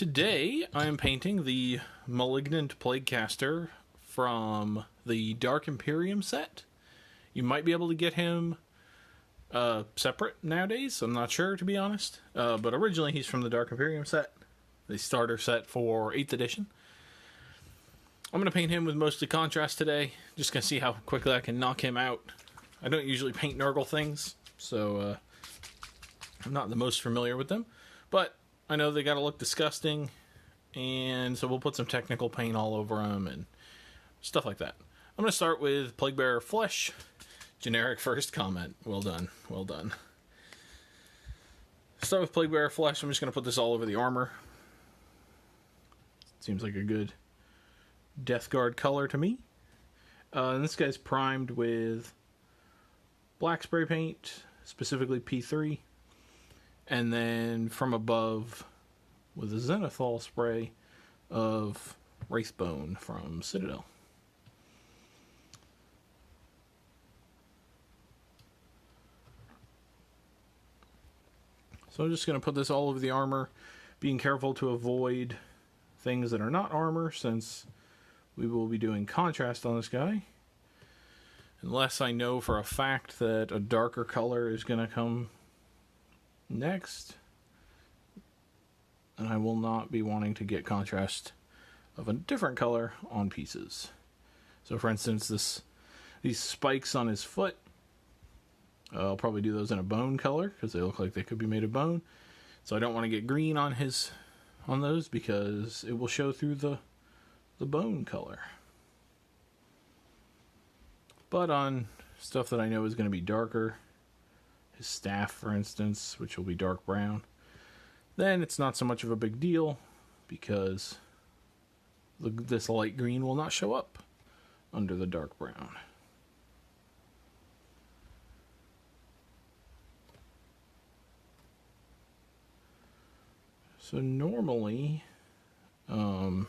Today I am painting the Malignant Plaguecaster from the Dark Imperium set. You might be able to get him separate nowadays. I'm not sure, to be honest. But originally he's from the Dark Imperium set, the starter set for 8th edition. I'm going to paint him with mostly contrast today. Just going to see how quickly I can knock him out. I don't usually paint Nurgle things, so I'm not the most familiar with them. But I know they got to look disgusting, and so we'll put some technical paint all over them and stuff like that. I'm going to start with Plaguebearer Flesh. Generic first comment. Well done. Well done. Start with Plaguebearer Flesh. I'm just going to put this all over the armor. Seems like a good Death Guard color to me. And this guy's primed with black spray paint, specifically P3. And then from above with a Zenithal spray of Wraithbone from Citadel. So I'm just going to put this all over the armor, being careful to avoid things that are not armor, since we will be doing contrast on this guy. Unless I know for a fact that a darker color is going to come next, and I will not be wanting to get contrast of a different color on pieces. So for instance, these spikes on his foot, I'll probably do those in a bone color because they look like they could be made of bone. So I don't want to get green on those because it will show through the bone color. But on stuff that I know is going to be darker, his staff for instance, which will be dark brown, then it's not so much of a big deal because this light green will not show up under the dark brown. So normally I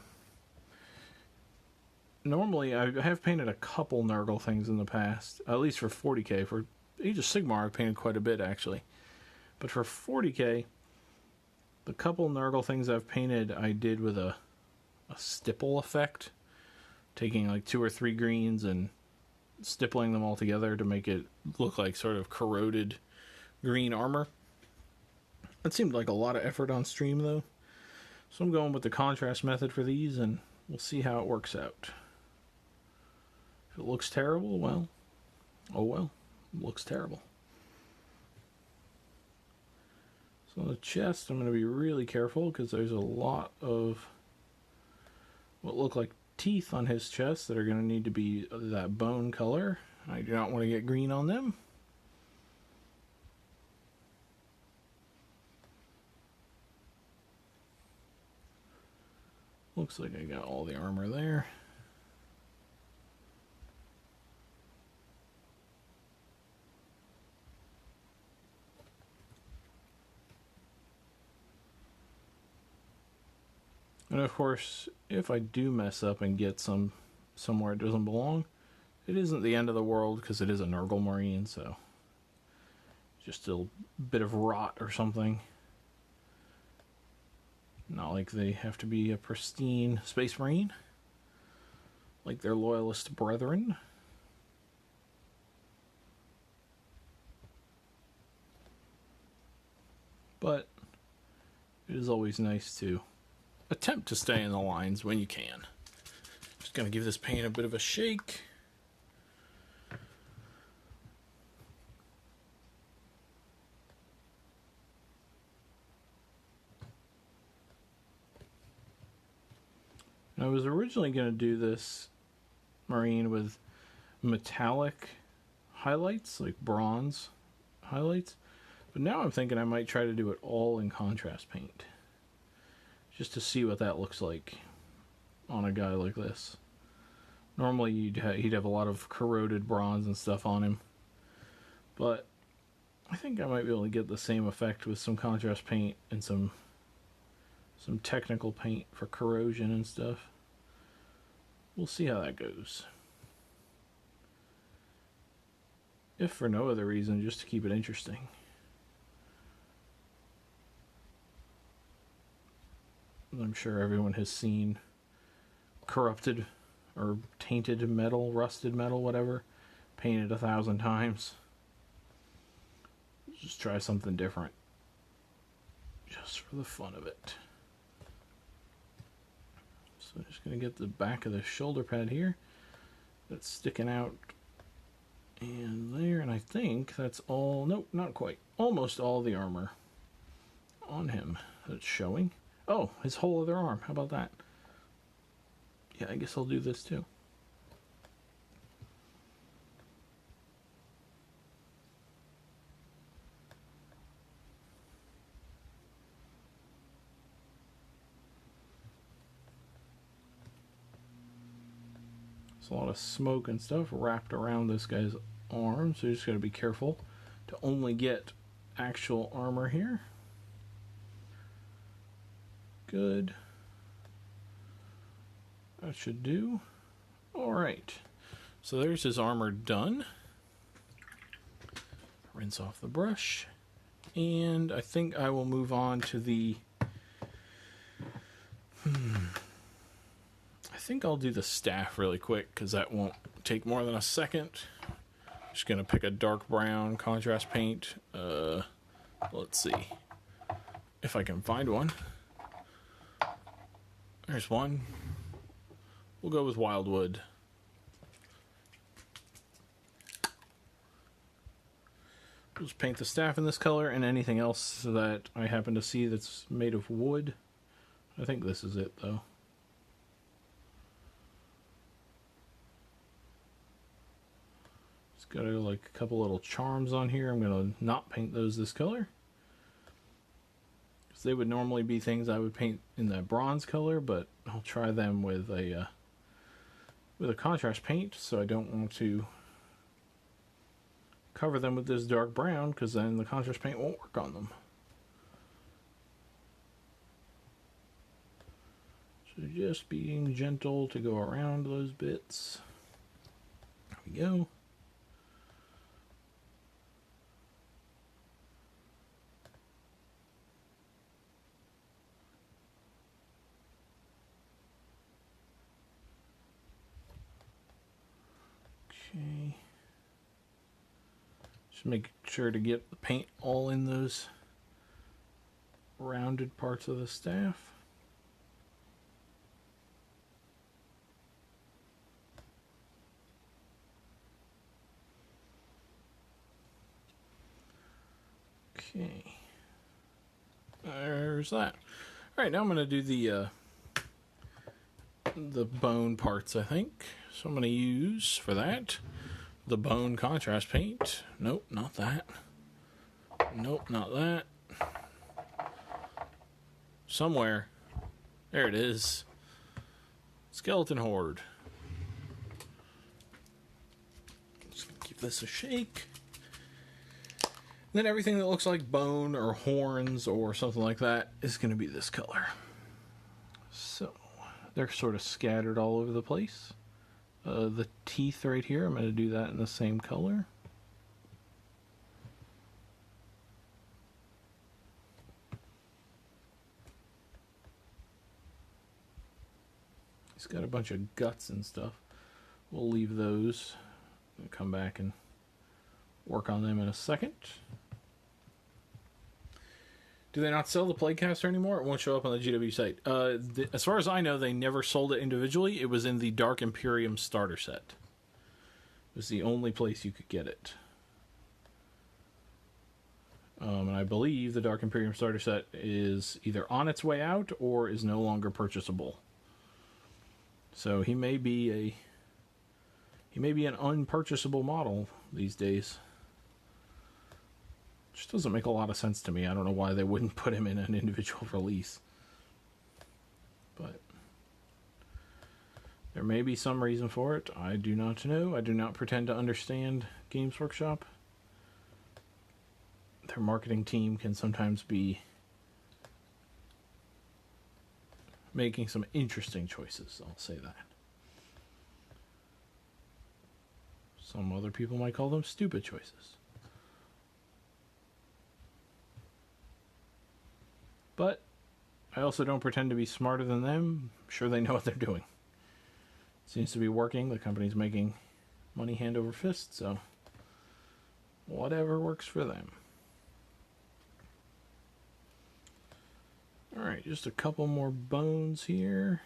have painted a couple Nurgle things in the past, at least for 40k. For Age of Sigmar I've painted quite a bit actually. But for 40k, the couple Nurgle things I've painted I did with a stipple effect, taking like 2 or 3 greens and stippling them all together to make it look like sort of corroded green armor. It seemed like a lot of effort on stream though, so I'm going with the contrast method for these and we'll see how it works out. If it looks terrible, well, oh well, it looks terrible. So on the chest, I'm going to be really careful because there's a lot of what look like teeth on his chest that are going to need to be that bone color. I do not want to get green on them. Looks like I got all the armor there. And of course, if I do mess up and get somewhere it doesn't belong, it isn't the end of the world because it is a Nurgle Marine, so just a bit of rot or something. Not like they have to be a pristine Space Marine like their loyalist brethren. But it is always nice to attempt to stay in the lines when you can. Just going to give this paint a bit of a shake. I was originally going to do this Marine with metallic highlights, like bronze highlights, but now I'm thinking I might try to do it all in contrast paint, just to see what that looks like on a guy like this. Normally he'd have a lot of corroded bronze and stuff on him, but I think I might be able to get the same effect with some contrast paint and some technical paint for corrosion and stuff. We'll see how that goes. If for no other reason, just to keep it interesting. I'm sure everyone has seen corrupted or tainted metal, rusted metal, whatever, painted 1,000 times. Just try something different. Just for the fun of it. So I'm just going to get the back of the shoulder pad here. That's sticking out. And there, and I think that's all, nope, not quite. Almost all the armor on him that's showing. Oh, his whole other arm. How about that? Yeah, I guess I'll do this too. There's a lot of smoke and stuff wrapped around this guy's arm, so you just got to be careful to only get actual armor here. Good. That should do. Alright. So there's his armor done. Rinse off the brush. And I think I will move on to the... I think I'll do the staff really quick, because that won't take more than a second. Just going to pick a dark brown contrast paint. Let's see if I can find one. There's one. We'll go with Wildwood. Just paint the staff in this color, and anything else that I happen to see that's made of wood. I think this is it, though. It's got like a couple little charms on here. I'm going to not paint those this color. Because they would normally be things I would paint in that bronze color, but I'll try them with a contrast paint, so I don't want to cover them with this dark brown, because then the contrast paint won't work on them. So just being gentle to go around those bits. There we go. Okay. Just make sure to get the paint all in those rounded parts of the staff. Okay. There's that. Alright, now I'm going to do the bone parts, I think. So I'm going to use, for that, the bone contrast paint. Nope, not that. Nope, not that. Somewhere. There it is. Skeleton Horde. Just give this a shake. Then everything that looks like bone or horns or something like that is going to be this color. So, they're sort of scattered all over the place. The teeth right here, I'm going to do that in the same color. He's got a bunch of guts and stuff. We'll leave those and come back and work on them in a second. Do they not sell the Plaguecaster anymore? It won't show up on the GW site. As far as I know, they never sold it individually. It was in the Dark Imperium starter set. It was the only place you could get it. And I believe the Dark Imperium starter set is either on its way out or is no longer purchasable. So he may be an unpurchasable model these days. Just doesn't make a lot of sense to me. I don't know why they wouldn't put him in an individual release. But there may be some reason for it. I do not know. I do not pretend to understand Games Workshop. Their marketing team can sometimes be making some interesting choices, I'll say that. Some other people might call them stupid choices. But I also don't pretend to be smarter than them. I'm sure they know what they're doing. Seems to be working. The company's making money hand over fist, so whatever works for them. Alright, just a couple more bones here.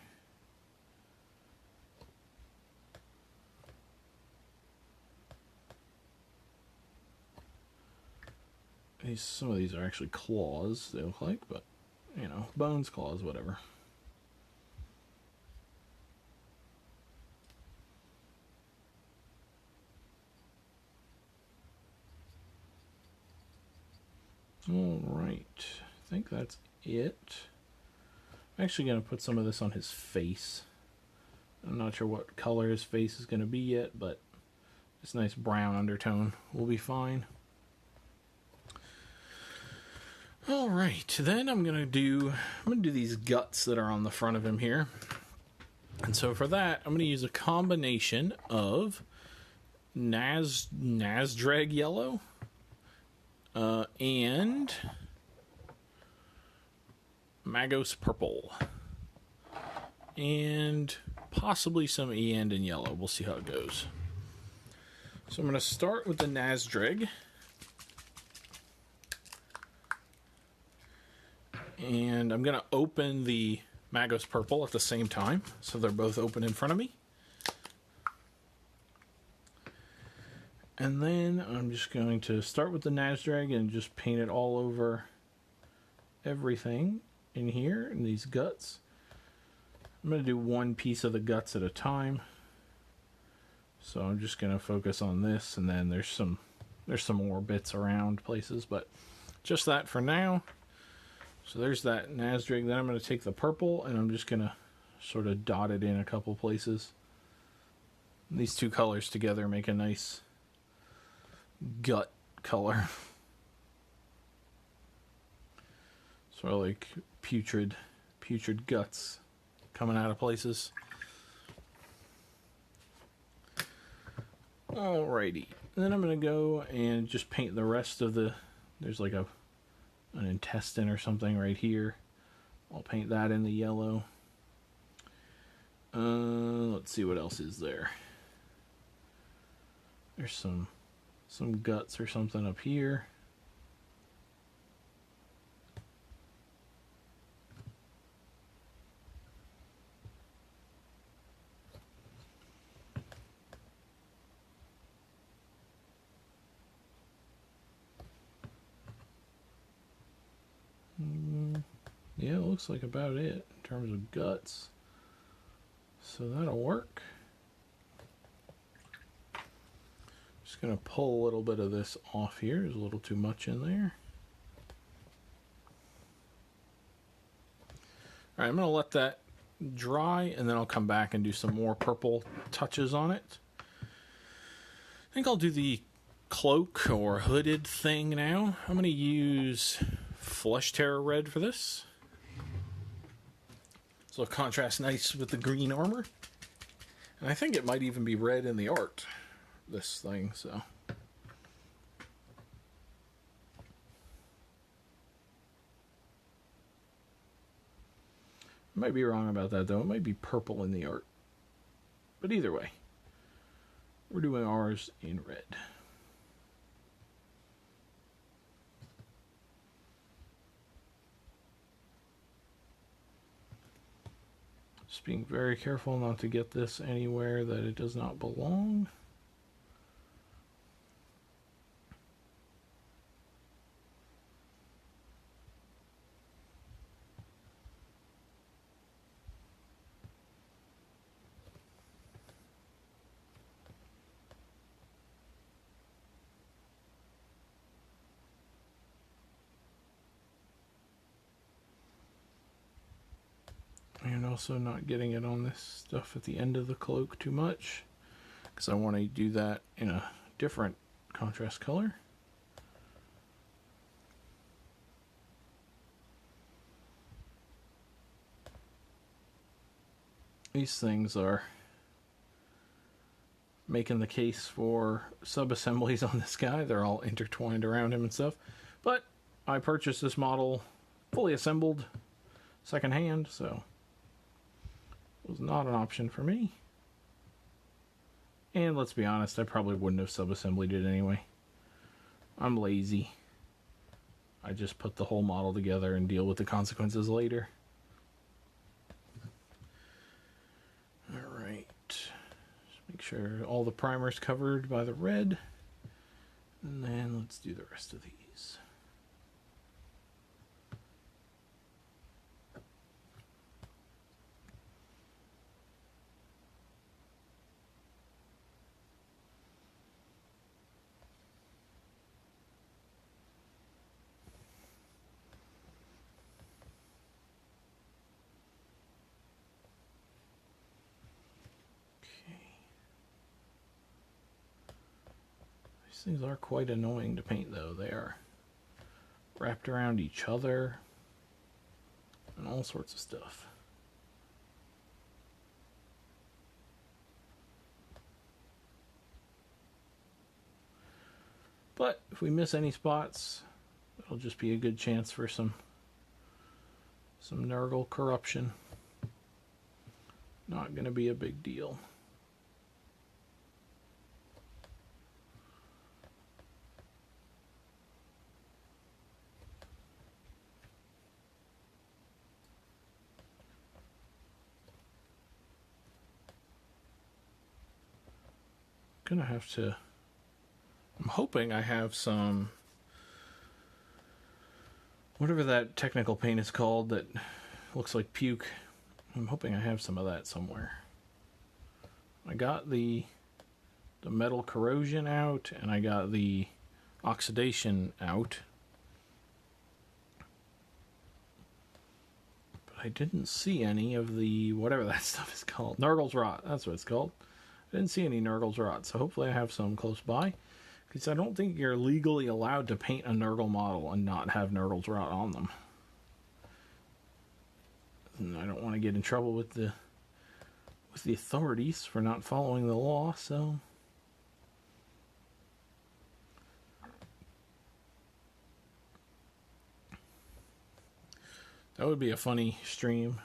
Some of these are actually claws, they look like, but, you know, bones, claws, whatever. Alright, I think that's it. I'm actually going to put some of this on his face. I'm not sure what color his face is going to be yet, but this nice brown undertone will be fine. Alright, then I'm gonna do these guts that are on the front of him here. And so for that, I'm gonna use a combination of Nazdreg yellow and Magos purple. And possibly some Eandon yellow. We'll see how it goes. So I'm gonna start with the Nazdreg. And I'm going to open the Magos Purple at the same time, so they're both open in front of me. And then I'm just going to start with the Nazdreg and just paint it all over everything in here, in these guts. I'm going to do one piece of the guts at a time. So I'm just going to focus on this, and then there's some more bits around places, but just that for now. So there's that Nazdreg. Then I'm going to take the purple and I'm just going to sort of dot it in a couple places. And these two colors together make a nice gut color. Sort of like putrid guts coming out of places. Alrighty. And then I'm going to go and just paint the rest of the... There's like an intestine or something right here. I'll paint that in the yellow. Let's see what else is there. There's some guts or something up here. Yeah, it looks like about it in terms of guts. So that'll work. Just going to pull a little bit of this off here. There's a little too much in there. Alright, I'm going to let that dry, and then I'll come back and do some more purple touches on it. I think I'll do the cloak or hooded thing now. I'm going to use Flesh Terror Red for this. So it'll contrast nice with the green armor. And I think it might even be red in the art, this thing, so. I might be wrong about that, though. It might be purple in the art. But either way, we're doing ours in red. Just being very careful not to get this anywhere that it does not belong. And also not getting it on this stuff at the end of the cloak too much, because I want to do that in a different contrast color. These things are making the case for sub-assemblies on this guy. They're all intertwined around him and stuff. But I purchased this model fully assembled, second hand, so it was not an option for me. And let's be honest, I probably wouldn't have sub-assembled it anyway. I'm lazy. I just put the whole model together and deal with the consequences later. Alright. Just make sure all the primer's covered by the red. And then let's do the rest of these. These are quite annoying to paint, though. They are wrapped around each other and all sorts of stuff. But if we miss any spots, it'll just be a good chance for some Nurgle corruption. Not going to be a big deal. Gonna have to. I'm hoping I have some, whatever that technical paint is called that looks like puke. I'm hoping I have some of that somewhere. I got the metal corrosion out, and I got the oxidation out, but I didn't see any of the whatever that stuff is called. Nurgle's rot. That's what it's called. I didn't see any Nurgle's rot, so hopefully I have some close by. Because I don't think you're legally allowed to paint a Nurgle model and not have Nurgle's rot on them. And I don't want to get in trouble with the authorities for not following the law, so... That would be a funny stream.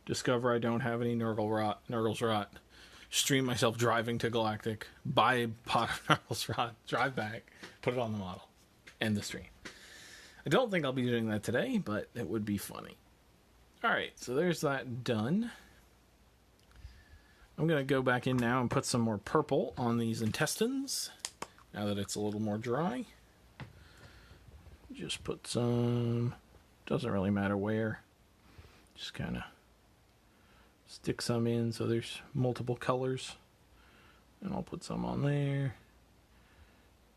Discover I don't have any Nurgle's rot. Stream myself driving to Galactic, buy a pot of Nurgle's rot, drive back, put it on the model, end the stream. I don't think I'll be doing that today, but it would be funny. Alright, so there's that done. I'm going to go back in now and put some more purple on these intestines, now that it's a little more dry. Just put some, doesn't really matter where, just kind of stick some in so there's multiple colors. And I'll put some on there,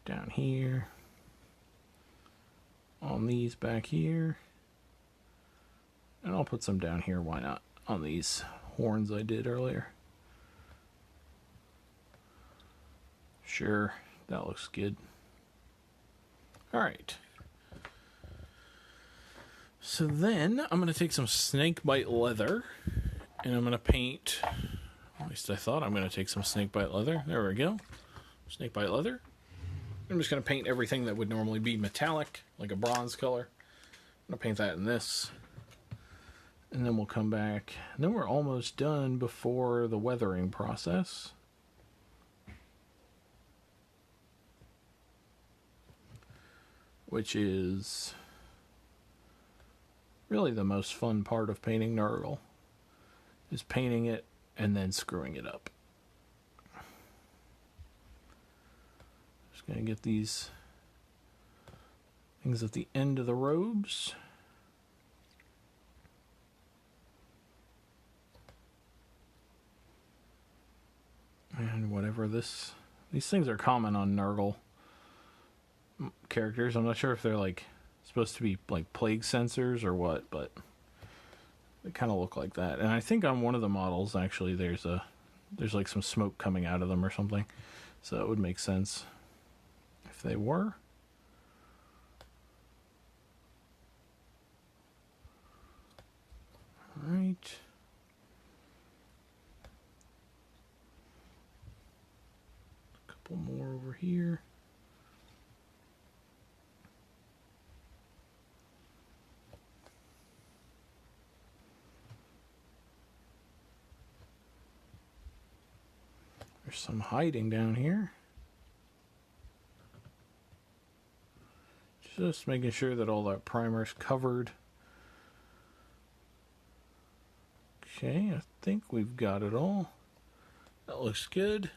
down here, on these back here, and I'll put some down here, why not, on these horns I did earlier. Sure, that looks good. Alright. So then I'm going to take some snakebite leather, and I'm going to paint, at least I thought I'm going to take some snakebite leather. There we go. Snakebite leather. I'm just going to paint everything that would normally be metallic, like a bronze color. I'm going to paint that in this. And then we'll come back. And then we're almost done before the weathering process. Which is really the most fun part of painting Nurgle, is painting it and then screwing it up. Just going to get these things at the end of the robes. And whatever this... These things are common on Nurgle characters. I'm not sure if they're like supposed to be like plague sensors or what, but they kind of look like that. And I think on one of the models actually there's like some smoke coming out of them or something, so it would make sense if they were. All right. A couple more over here. There's some hiding down here. Just making sure that all that primer's covered. Okay, I think we've got it all. That looks good.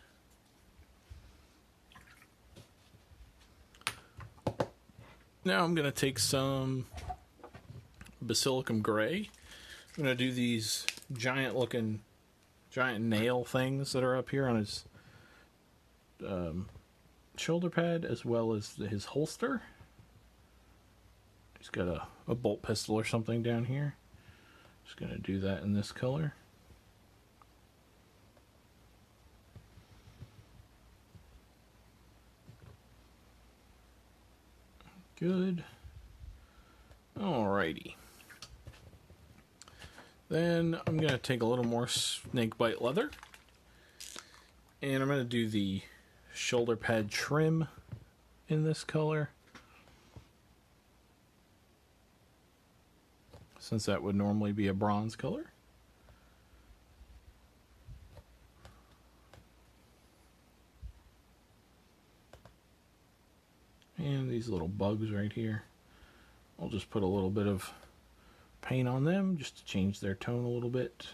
Now I'm going to take some Basilicum Gray. I'm going to do these giant nail things that are up here on his shoulder pad, as well as his holster. He's got a bolt pistol or something down here. Just going to do that in this color. Good. Alrighty. Then I'm going to take a little more snakebite leather. And I'm going to do the shoulder pad trim in this color, since that would normally be a bronze color. And these little bugs right here, I'll just put a little bit of paint on them just to change their tone a little bit.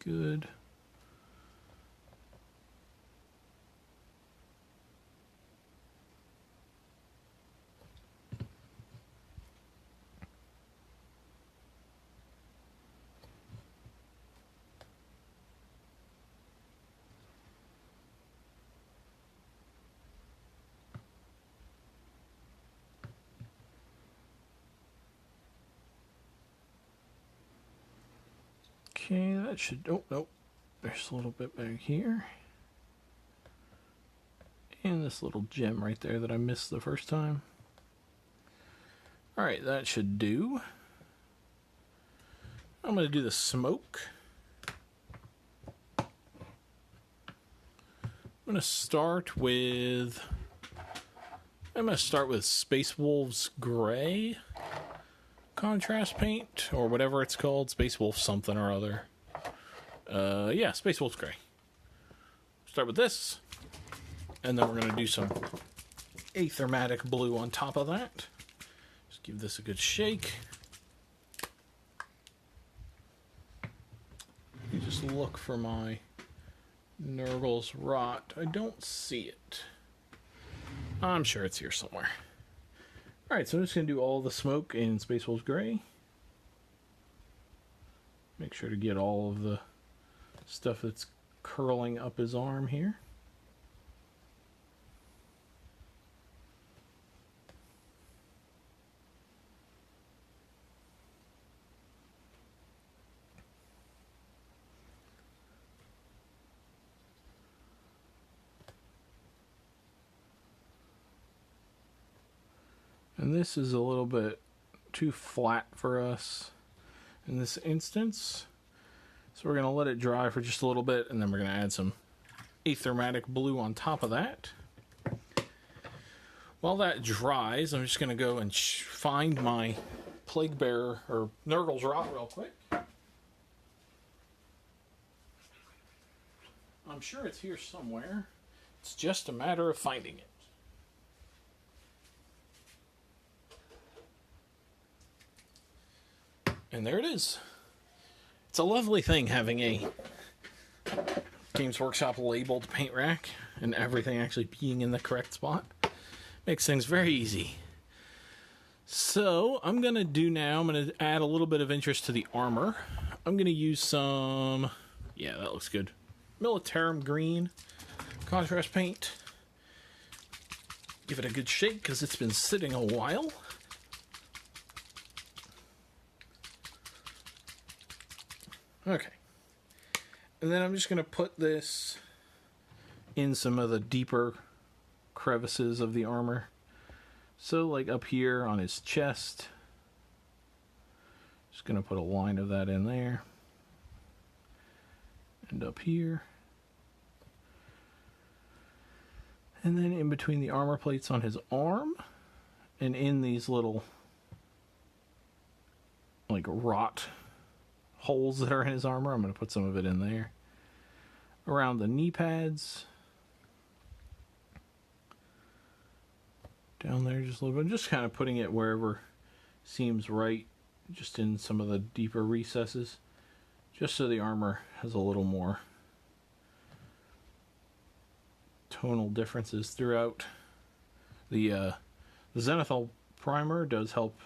Good. Okay, that should... Oh, nope. There's a little bit back here. And this little gem right there that I missed the first time. Alright, that should do. I'm going to do the smoke. I'm going to start with Space Wolves Gray contrast paint, or whatever it's called. Space Wolf something or other. Yeah, Space Wolves Gray. Start with this, and then we're going to do some Aethermatic Blue on top of that. Just give this a good shake. You just look for my Nurgle's Rot. I don't see it. I'm sure it's here somewhere. Alright, so I'm just going to do all the smoke in Space Wolves Gray. Make sure to get all of the stuff that's curling up his arm here. And this is a little bit too flat for us in this instance. So we're going to let it dry for just a little bit, and then we're going to add some Aethermatic Blue on top of that. While that dries, I'm just going to go and find my Plague Bearer, or Nurgle's Rot, real quick. I'm sure it's here somewhere. It's just a matter of finding it. And there it is. It's a lovely thing having a Games Workshop labeled paint rack and everything actually being in the correct spot. Makes things very easy. So I'm going to add a little bit of interest to the armor. I'm going to use some, yeah, that looks good, Militarum Green contrast paint. Give it a good shake because it's been sitting a while. Okay. And then I'm just going to put this in some of the deeper crevices of the armor. So like up here on his chest. Just going to put a line of that in there. And up here. And then in between the armor plates on his arm. And in these little like rot holes that are in his armor, I'm going to put some of it in there. Around the knee pads. Down there just a little bit. Just kind of putting it wherever seems right. Just in some of the deeper recesses. Just so the armor has a little more tonal differences throughout. The Zenithal primer does help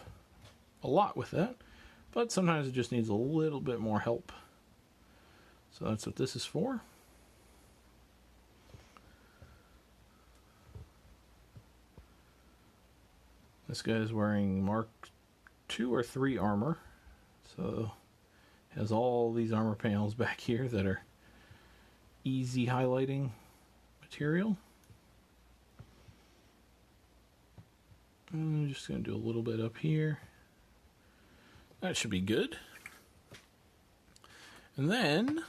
a lot with that, but sometimes it just needs a little bit more help. So that's what this is for. This guy is wearing Mark 2 or 3 armor, so has all these armor panels back here that are easy highlighting material. I'm just going to do a little bit up here. That should be good. And then,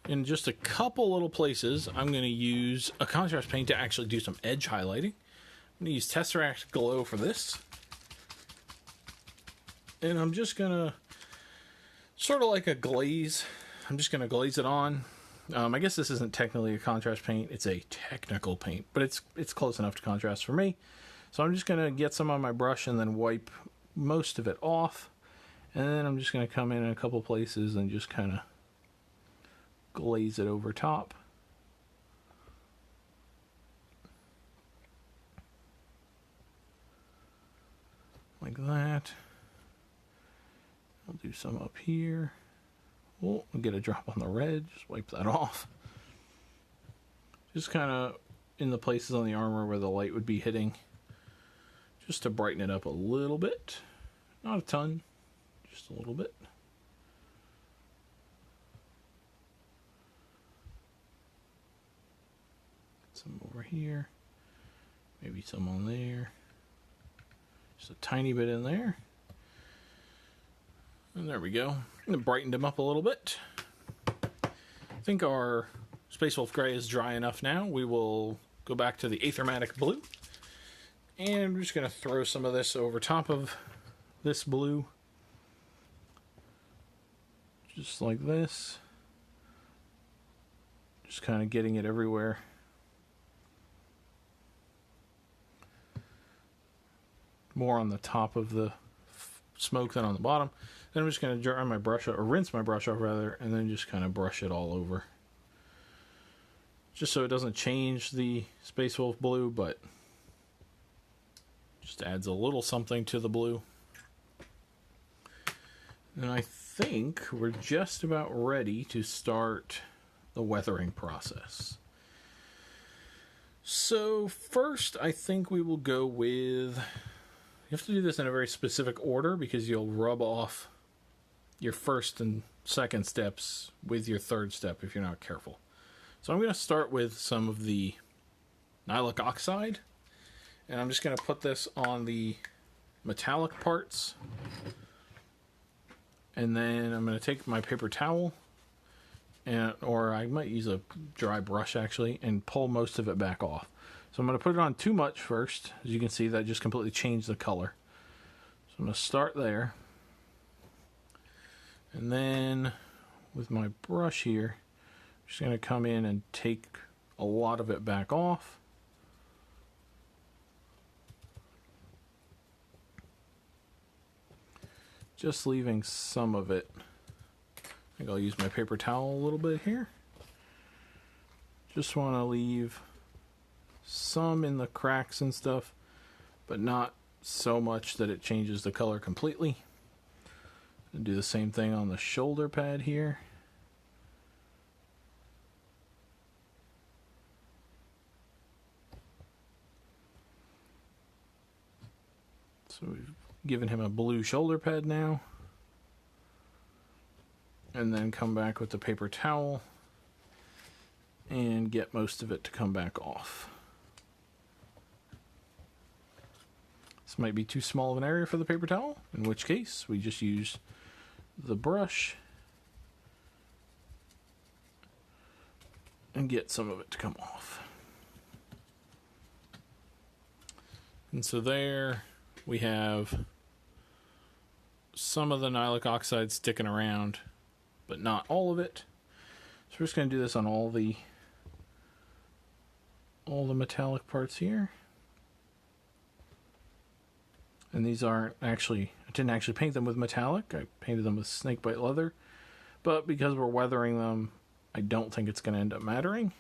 in just a couple little places, I'm going to use a contrast paint to actually do some edge highlighting. I'm going to use Tesseract Glow for this. And I'm just going to, sort of like a glaze, I'm just going to glaze it on. I guess this isn't technically a contrast paint, it's a technical paint, but it's close enough to contrast for me. So I'm just going to get some on my brush and then wipe most of it off. And then I'm just going to come in a couple places and just kind of glaze it over top. Like that. I'll do some up here. Oh, I'll get a drop on the red. Just wipe that off. Just kind of in the places on the armor where the light would be hitting. Just to brighten it up a little bit. Not a ton. Just a little bit. Some over here. Maybe some on there. Just a tiny bit in there. And there we go. And brightened him up a little bit. I think our Space Wolf Gray is dry enough now. We will go back to the Aethermatic Blue. And we're just going to throw some of this over top of this blue. Just like this. Just kind of getting it everywhere. More on the top of the smoke than on the bottom. Then I'm just going to dry my brush off, or rinse my brush off rather, and then just kind of brush it all over. Just so it doesn't change the Space Wolf blue, but just adds a little something to the blue. And I think we're just about ready to start the weathering process. So first, I think we will go with... You have to do this in a very specific order because you'll rub off your first and second steps with your third step if you're not careful. So I'm going to start with some of the Nylic Oxide. And I'm just going to put this on the metallic parts. And then I'm going to take my paper towel, or I might use a dry brush actually, and pull most of it back off. So I'm going to put it on too much first. As you can see, that just completely changed the color. So I'm going to start there. And then with my brush here, I'm just going to come in and take a lot of it back off. Just leaving some of it. I think I'll use my paper towel a little bit here. Just want to leave some in the cracks and stuff, but not so much that it changes the color completely. And do the same thing on the shoulder pad here. So we've given him a blue shoulder pad now. And then come back with the paper towel and get most of it to come back off. This might be too small of an area for the paper towel, in which case we just use the brush and get some of it to come off. And so there we have some of the nylic oxide sticking around, but not all of it. So we're just going to do this on all the metallic parts here. And these aren't actually, I didn't actually paint them with metallic. I painted them with snakebite leather. But because we're weathering them, I don't think it's going to end up mattering.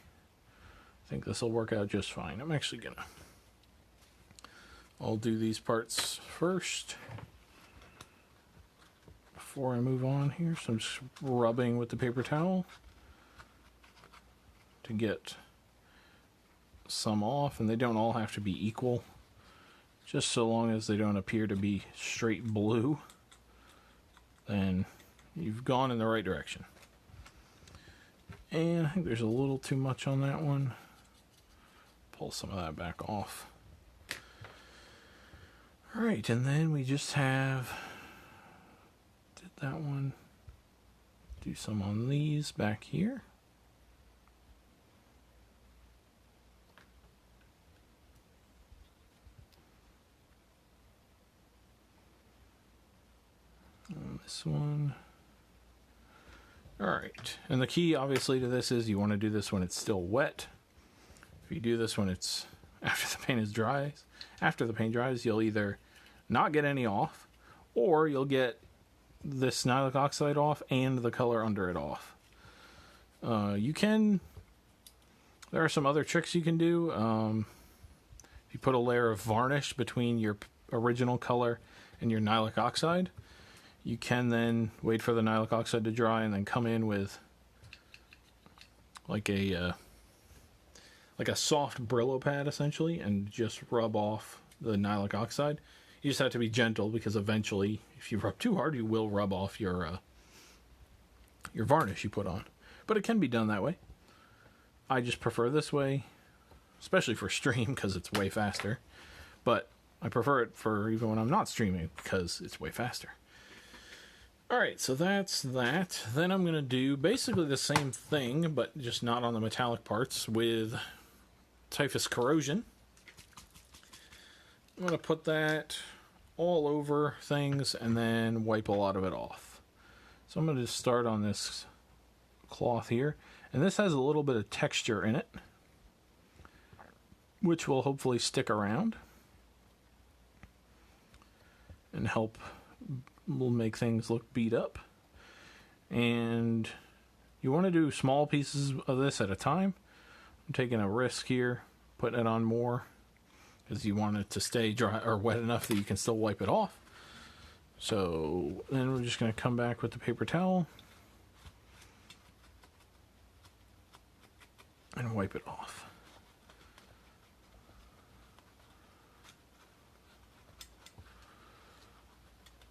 I think this will work out just fine. I'm actually going to, I'll do these parts first before I move on here. So I'm just rubbing with the paper towel to get some off, and they don't all have to be equal. Just so long as they don't appear to be straight blue, then you've gone in the right direction. And I think there's a little too much on that one. Pull some of that back off. Alright, and then we just have, did that one, do some on these back here. And this one. Alright, and the key obviously to this is you want to do this when it's still wet. If you do this when it's after the paint dries, you'll either not get any off, or you'll get this nylic oxide off and the color under it off. There are some other tricks you can do. If you put a layer of varnish between your original color and your nylic oxide, you can then wait for the nylic oxide to dry and then come in with like a soft Brillo pad essentially and just rub off the nylic oxide. You just have to be gentle because eventually if you rub too hard you will rub off your varnish you put on. But it can be done that way. I just prefer this way, especially for stream because it's way faster. But I prefer it for even when I'm not streaming because it's way faster. Alright, so that's that. Then I'm going to do basically the same thing, but just not on the metallic parts, with typhus corrosion. I'm going to put that all over things and then wipe a lot of it off. So I'm going to just start on this cloth here. And this has a little bit of texture in it, which will hopefully stick around and help. Will make things look beat up. And you want to do small pieces of this at a time. I'm taking a risk here, putting it on more because you want it to stay dry or wet enough that you can still wipe it off. So then we're just going to come back with the paper towel and wipe it off.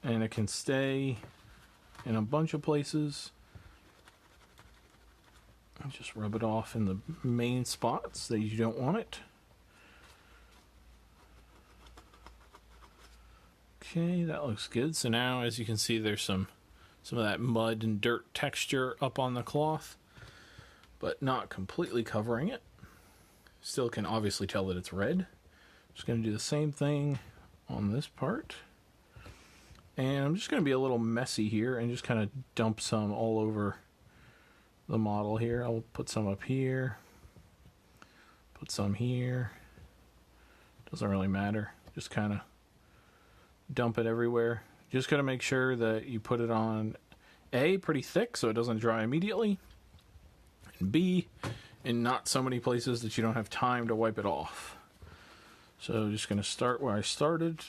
And it can stay in a bunch of places. And just rub it off in the main spots that you don't want it. Okay, that looks good. So now, as you can see, there's some of that mud and dirt texture up on the cloth, but not completely covering it. Still can obviously tell that it's red. Just going to do the same thing on this part. And I'm just going to be a little messy here and just kind of dump some all over the model here. I'll put some up here, put some here. Doesn't really matter. Just kind of dump it everywhere. Just got to make sure that you put it on A, pretty thick so it doesn't dry immediately, and B, in not so many places that you don't have time to wipe it off. So just going to start where I started.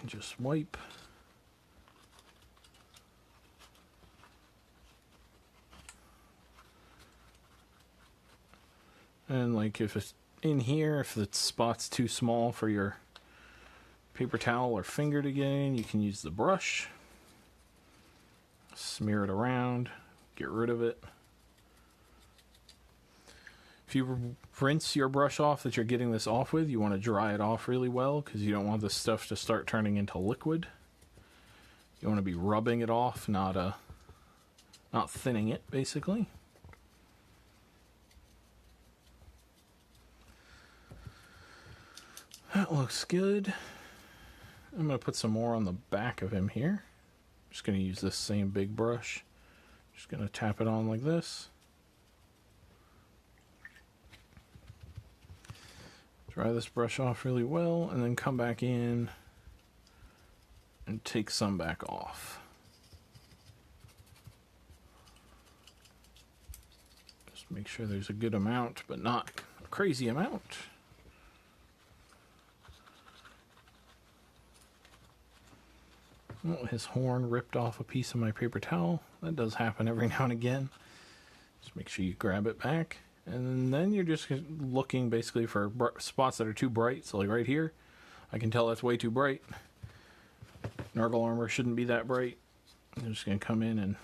Just wipe. And like if it's in here, if the spot's too small for your paper towel or finger to get in, you can use the brush. Smear it around, get rid of it. If you rinse your brush off that you're getting this off with, you want to dry it off really well because you don't want this stuff to start turning into liquid. You want to be rubbing it off, not thinning it, basically. That looks good. I'm going to put some more on the back of him here. Just going to use this same big brush. Just going to tap it on like this. Dry this brush off really well, and then come back in and take some back off. Just make sure there's a good amount, but not a crazy amount. Oh, his horn ripped off a piece of my paper towel. That does happen every now and again. Just make sure you grab it back. And then you're just looking basically for spots that are too bright. So like right here, I can tell that's way too bright. Nurgle armor shouldn't be that bright. I'm just going to come in and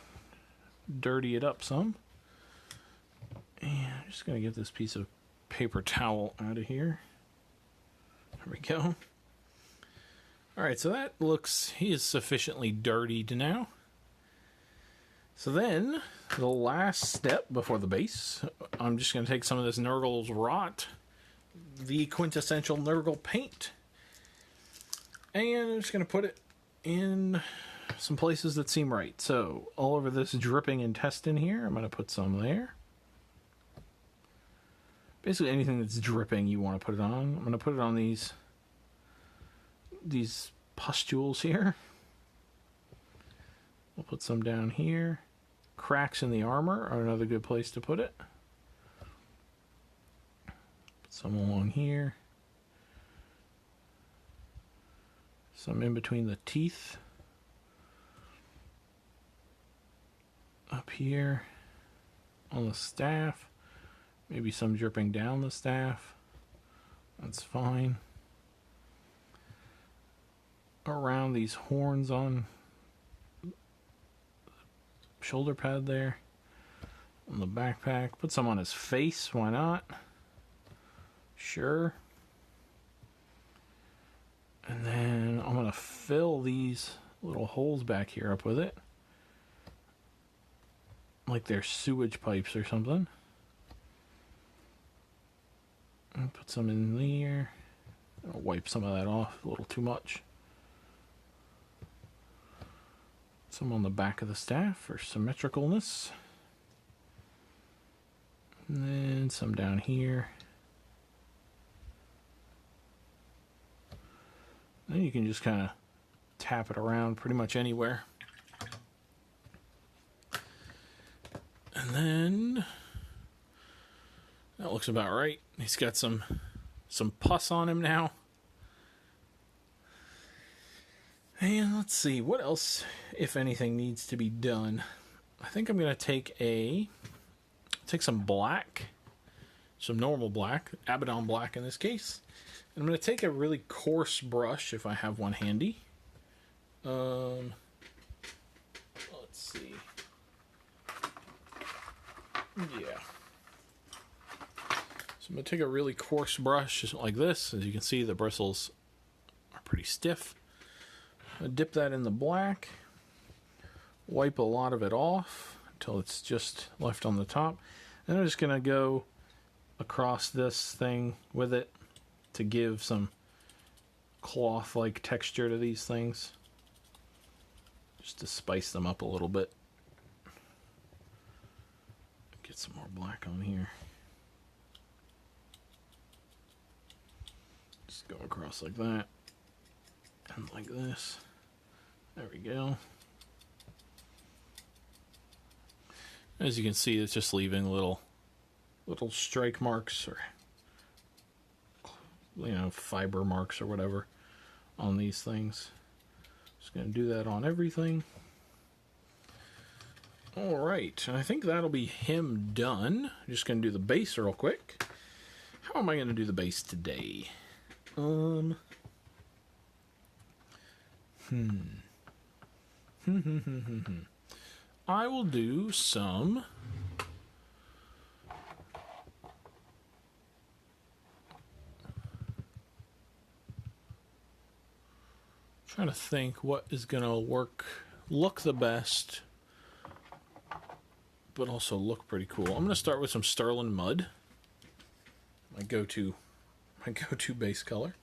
dirty it up some. And I'm just going to get this piece of paper towel out of here. There we go. Alright, so that looks, he is sufficiently dirtied now. So then, the last step before the base, I'm just going to take some of this Nurgle's Rot, the quintessential Nurgle paint, and I'm just going to put it in some places that seem right. So, all over this dripping intestine here, I'm going to put some there. Basically anything that's dripping you want to put it on. I'm going to put it on these pustules here. We'll put some down here. Cracks in the armor are another good place to put it. Put some along here. Some in between the teeth. Up here on the staff. Maybe some dripping down the staff. That's fine. Around these horns on shoulder pad there, on the backpack. Put some on his face, why not? Sure. And then I'm gonna fill these little holes back here up with it, like they're sewage pipes or something. And put some in there. I'll wipe some of that off, a little too much. Some on the back of the staff for symmetricalness. And then some down here. Then you can just kind of tap it around pretty much anywhere. And then that looks about right. He's got some pus on him now. And let's see, what else, if anything, needs to be done? I think I'm going to take some black, some normal black, Abaddon black in this case. And I'm going to take a really coarse brush, if I have one handy. Let's see. Yeah. So I'm going to take a really coarse brush, just like this. As you can see, the bristles are pretty stiff. I'll dip that in the black, wipe a lot of it off until it's just left on the top. And I'm just going to go across this thing with it to give some cloth-like texture to these things. Just to spice them up a little bit. Get some more black on here. Just go across like that. And like this. There we go. As you can see, it's just leaving little strike marks or, you know, fiber marks or whatever on these things. Just going to do that on everything. Alright, and I think that'll be him done. I'm just going to do the base real quick. How am I going to do the base today? I will do some trying to think what is gonna look the best, but also look pretty cool. I'm gonna start with some Sterling Mud, my go-to base color.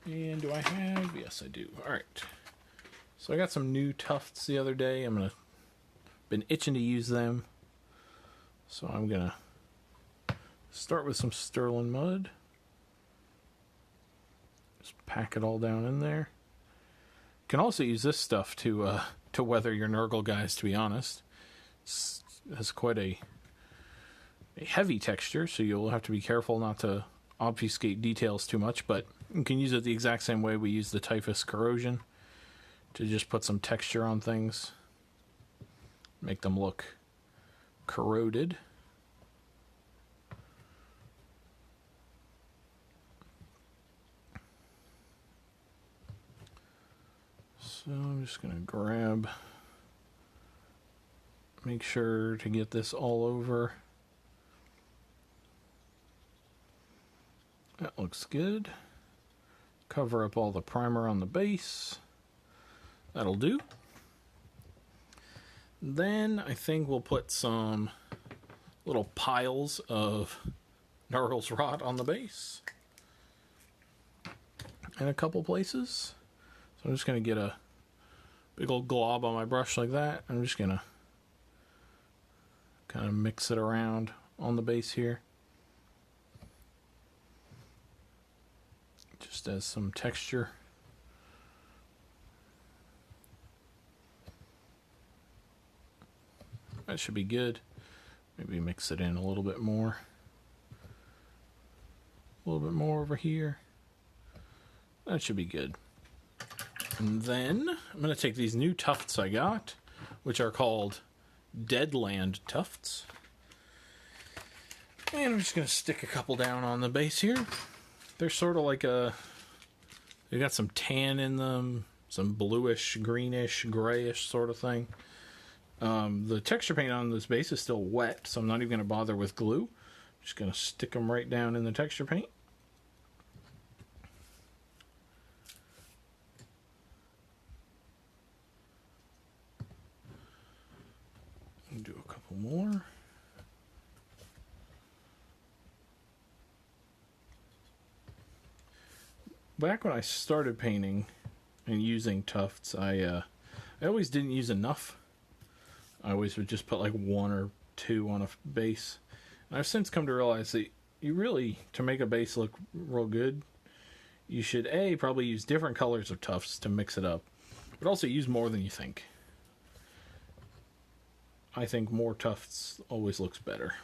And do I have? Yes, I do. All right. So I got some new tufts the other day. Been itching to use them. So I'm gonna start with some sterling mud. Just pack it all down in there. You can also use this stuff to weather your Nurgle guys, to be honest. It has quite a heavy texture, so you'll have to be careful not to obfuscate details too much, but you can use it the exact same way we use the typhus corrosion, to just put some texture on things, make them look corroded. So I'm just going to make sure to get this all over. That looks good. Cover up all the primer on the base. That'll do. Then I think we'll put some little piles of Nurgle's rot on the base in a couple places. So I'm just going to get a big old glob on my brush like that. I'm just going to kind of mix it around on the base here. Just as some texture. That should be good. Maybe mix it in a little bit more. A little bit more over here. That should be good. And then I'm going to take these new tufts I got, which are called Deadland tufts. And I'm just going to stick a couple down on the base here. They're sort of like they got some tan in them, some bluish, greenish, grayish sort of thing. The texture paint on this base is still wet, so I'm not even going to bother with glue. I'm just going to stick them right down in the texture paint. Do a couple more. Back when I started painting and using tufts, I always didn't use enough. I always would just put like one or two on a base. And I've since come to realize that you really, to make a base look real good, you should probably use different colors of tufts to mix it up, but also use more than you think. I think more tufts always looks better.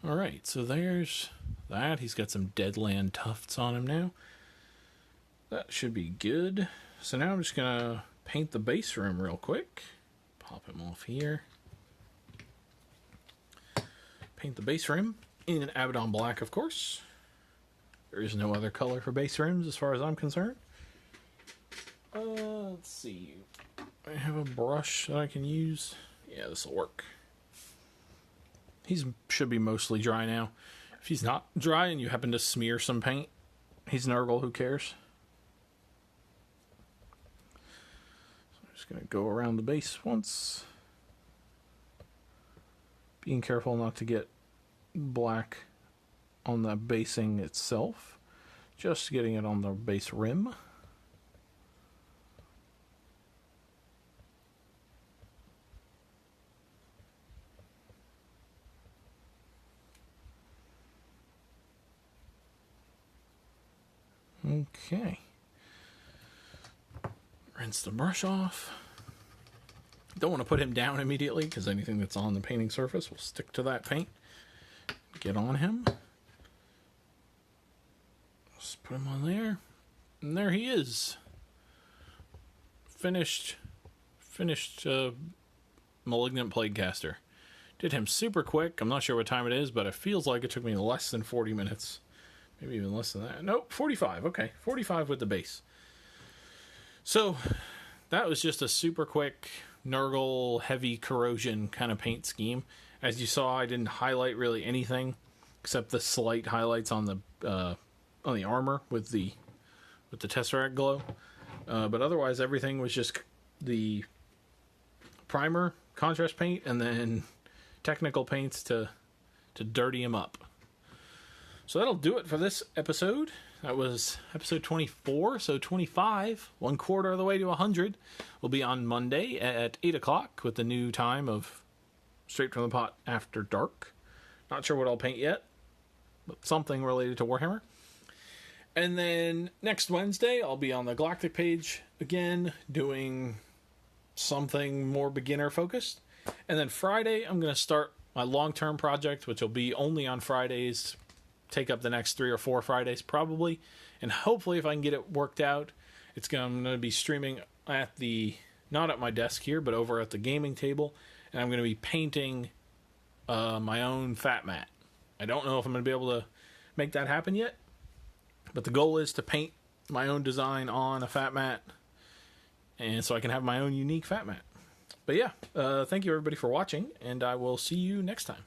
Alright, so there's that. He's got some Deadland tufts on him now. That should be good. So now I'm just going to paint the base rim real quick. Pop him off here. Paint the base rim in Abaddon Black, of course. There is no other color for base rims as far as I'm concerned. Let's see. I have a brush that I can use. Yeah, this will work. He should be mostly dry now. If he's not dry and you happen to smear some paint, he's Nurgle, who cares? So I'm just going to go around the base once. Being careful not to get black on the basing itself. Just getting it on the base rim. Okay. Rinse the brush off. Don't want to put him down immediately because anything that's on the painting surface will stick to that paint. Get on him. Just put him on there. And there he is. Finished Malignant Plaguecaster. Did him super quick. I'm not sure what time it is, but it feels like it took me less than 40 minutes. Maybe even less than that. Nope, 45. Okay, 45 with the base. So, that was just a super quick Nurgle heavy corrosion kind of paint scheme. As you saw, I didn't highlight really anything except the slight highlights on the armor with the Tesseract glow. But otherwise, everything was just the primer, contrast paint, and then technical paints to dirty him up. So that'll do it for this episode. That was episode 24, so 25, 1/4 of the way to 100, will be on Monday at 8 o'clock with the new time of Straight from the Pot After Dark. Not sure what I'll paint yet, but something related to Warhammer. And then next Wednesday, I'll be on the Galactic page again, doing something more beginner-focused. And then Friday, I'm going to start my long-term project, which will be only on Fridays, take up the next 3 or 4 Fridays probably. And hopefully, if I can get it worked out, I'm going to be streaming at not at my desk here, but over at the gaming table. And I'm going to be painting my own fat mat. I don't know if I'm going to be able to make that happen yet, but the goal is to paint my own design on a fat mat, and so I can have my own unique fat mat. But yeah, thank you everybody for watching, and I will see you next time.